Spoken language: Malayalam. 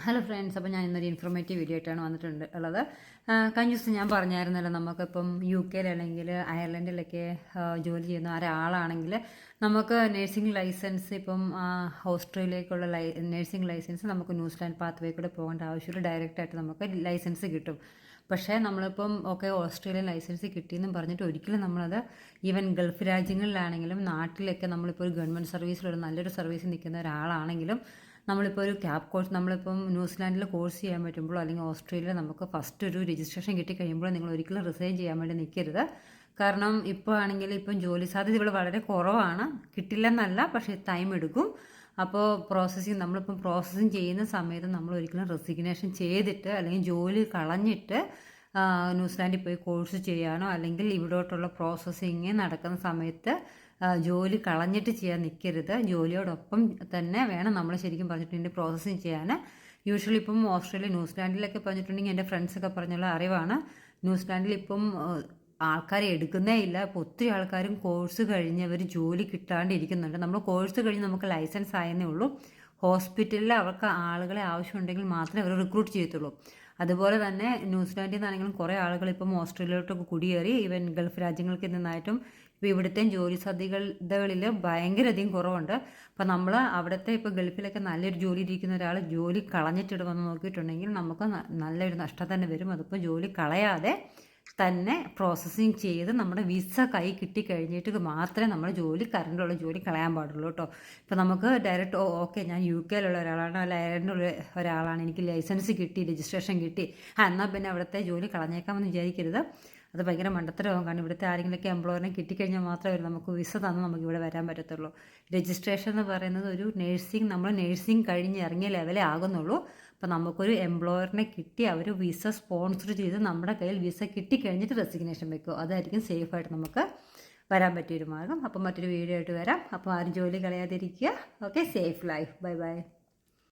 ഹലോ ഫ്രണ്ട്സ്, അപ്പോൾ ഞാൻ ഇന്നൊരു ഇൻഫോർമേറ്റീവ് വീഡിയോ ആയിട്ടാണ് ഉള്ളത്. കഴിഞ്ഞ ദിവസം ഞാൻ പറഞ്ഞായിരുന്നല്ലോ, നമുക്കിപ്പം UK അല്ലെങ്കിൽ അയർലൻഡിലൊക്കെ ജോലി ചെയ്യുന്ന ഒരാളാണെങ്കിൽ നമുക്ക് നേഴ്സിംഗ് ലൈസൻസ് ഇപ്പം ഓസ്ട്രേലിയക്കുള്ള നേഴ്സിംഗ് ലൈസൻസ് നമുക്ക് ന്യൂസിലാൻഡ് പാത്വേ കൂടെ പോകേണ്ട ആവശ്യമില്ല, ഡയറക്റ്റായിട്ട് നമുക്ക് ലൈസൻസ് കിട്ടും. പക്ഷേ നമ്മളിപ്പം ഓസ്ട്രേലിയൻ ലൈസൻസ് കിട്ടിയെന്നും പറഞ്ഞിട്ട് ഒരിക്കലും നമ്മളത് ഈവൻ ഗൾഫ് രാജ്യങ്ങളിലാണെങ്കിലും നാട്ടിലൊക്കെ നമ്മളിപ്പോൾ ഒരു ഗവൺമെൻറ് സർവീസിലൊരു നല്ലൊരു സർവീസിൽ നിൽക്കുന്ന ഒരാളാണെങ്കിലും നമ്മളിപ്പോൾ ഒരു ക്യാബ് കോഴ്സ് നമ്മളിപ്പം ന്യൂസിലാൻഡിൽ കോഴ്സ് ചെയ്യാൻ പറ്റുമ്പോഴോ അല്ലെങ്കിൽ ഓസ്ട്രേലിയയിൽ നമുക്ക് ഫസ്റ്റ് ഒരു രജിസ്ട്രേഷൻ കിട്ടിക്കഴിയുമ്പോൾ നിങ്ങൾ ഒരിക്കലും റിസൈൻ ചെയ്യാൻ വേണ്ടി നിൽക്കരുത്. കാരണം ഇപ്പോൾ ആണെങ്കിൽ ഇപ്പം ജോലി സാധ്യത ഇവിടെ വളരെ കുറവാണ്, കിട്ടില്ലെന്നല്ല, പക്ഷേ ടൈം എടുക്കും. അപ്പോൾ നമ്മളിപ്പം പ്രോസസ്സിങ് ചെയ്യുന്ന സമയത്ത് നമ്മൾ ഒരിക്കലും റെസിഗ്നേഷൻ ചെയ്തിട്ട് അല്ലെങ്കിൽ ജോലി കളഞ്ഞിട്ട് ന്യൂസിലാൻഡിൽ പോയി കോഴ്സ് ചെയ്യാനോ അല്ലെങ്കിൽ ഇവിടോട്ടുള്ള പ്രോസസ്സിങ് നടക്കുന്ന സമയത്ത് ജോലി കളഞ്ഞിട്ട് ചെയ്യാൻ നിൽക്കരുത്. ജോലിയോടൊപ്പം തന്നെ വേണം നമ്മൾ ശരിക്കും പറഞ്ഞിട്ടുണ്ടെങ്കിൽ പ്രോസസ്സിങ് ചെയ്യാൻ. യൂഷ്വലി ഇപ്പം ഓസ്ട്രേലിയ ന്യൂസിലാൻഡിലൊക്കെ പറഞ്ഞിട്ടുണ്ടെങ്കിൽ എൻ്റെ ഫ്രണ്ട്സൊക്കെ പറഞ്ഞുള്ള അറിവാണ്, ന്യൂസിലാൻഡിൽ ഇപ്പം ആൾക്കാരെ എടുക്കുന്നേ ഇല്ല. ഇപ്പോൾ ഒത്തിരി ആൾക്കാരും കോഴ്സ് കഴിഞ്ഞവർ ജോലി കിട്ടാണ്ടിരിക്കുന്നുണ്ട്. നമ്മൾ കോഴ്സ് കഴിഞ്ഞ് നമുക്ക് ലൈസൻസ് ആയെന്നേ ഉള്ളൂ, ഹോസ്പിറ്റലിൽ അവർക്ക് ആളുകളെ ആവശ്യമുണ്ടെങ്കിൽ മാത്രമേ അവർ റിക്രൂട്ട് ചെയ്യത്തുള്ളൂ. അതുപോലെ തന്നെ ന്യൂസിലാൻഡിൽ നിന്നാണെങ്കിലും കുറേ ആളുകൾ ഇപ്പം ഓസ്ട്രേലിയയിലോട്ടൊക്കെ കുടിയേറി, ഈവൻ ഗൾഫ് രാജ്യങ്ങൾക്ക് നിന്നായിട്ടും ഇപ്പോൾ ഇവിടുത്തെ ജോലി സാധ്യതകളിൽ ഭയങ്കരധികം കുറവുണ്ട്. അപ്പോൾ നമ്മൾ അവിടുത്തെ ഇപ്പോൾ ഗൾഫിലൊക്കെ നല്ലൊരു ജോലി ഇരിക്കുന്ന ഒരാൾ ജോലി കളഞ്ഞിട്ടിടുമെന്ന് നോക്കിയിട്ടുണ്ടെങ്കിൽ നമുക്ക് നല്ലൊരു നഷ്ടം തന്നെ വരും. അതിപ്പോൾ ജോലി കളയാതെ തന്നെ പ്രോസസ്സിങ് ചെയ്ത് നമ്മുടെ വിസ കൈ കിട്ടിക്കഴിഞ്ഞിട്ട് മാത്രമേ നമ്മൾ കറണ്ടുള്ള ജോലി കളയാൻ പാടുള്ളൂ കേട്ടോ. ഇപ്പോൾ നമുക്ക് ഡയറക്റ്റ് ഓക്കെ ഞാൻ UK ഒരാളാണ്, അല്ല അയർലൻഡിലുള്ള ഒരാളാണ്, എനിക്ക് ലൈസൻസ് കിട്ടി, രജിസ്ട്രേഷൻ കിട്ടി, എന്നാൽ പിന്നെ അവിടുത്തെ ജോലി കളഞ്ഞേക്കാമെന്ന് വിചാരിക്കരുത്. അത് ഭയങ്കര മണ്ടത്തരമാകും. കാരണം ഇവിടുത്തെ ആരെങ്കിലുമൊക്കെ എംപ്ലോയറിനെ കിട്ടിക്കഴിഞ്ഞാൽ മാത്രമേ നമുക്ക് വിസ തന്ന് നമുക്ക് ഇവിടെ വരാൻ പറ്റത്തുള്ളൂ. രജിസ്ട്രേഷൻ എന്ന് പറയുന്നത് ഒരു നമ്മൾ നേഴ്സിംഗ് കഴിഞ്ഞ് ഇറങ്ങിയ ലെവലേ ആകുന്നുള്ളൂ. അപ്പോൾ നമുക്കൊരു എംപ്ലോയറിനെ കിട്ടി അവർ വിസ സ്പോൺസർ ചെയ്ത് നമ്മുടെ കയ്യിൽ വിസ കിട്ടിക്കഴിഞ്ഞിട്ട് റെസിഗ്നേഷൻ വെക്കുക, അതായിരിക്കും സേഫായിട്ട് നമുക്ക് വരാൻ പറ്റിയൊരു മാർഗം. അപ്പോൾ മറ്റൊരു വീഡിയോ ആയിട്ട് വരാം. അപ്പോൾ ആരും ജോലി കളയാതിരിക്കുക. Okay, safe life. Bye by.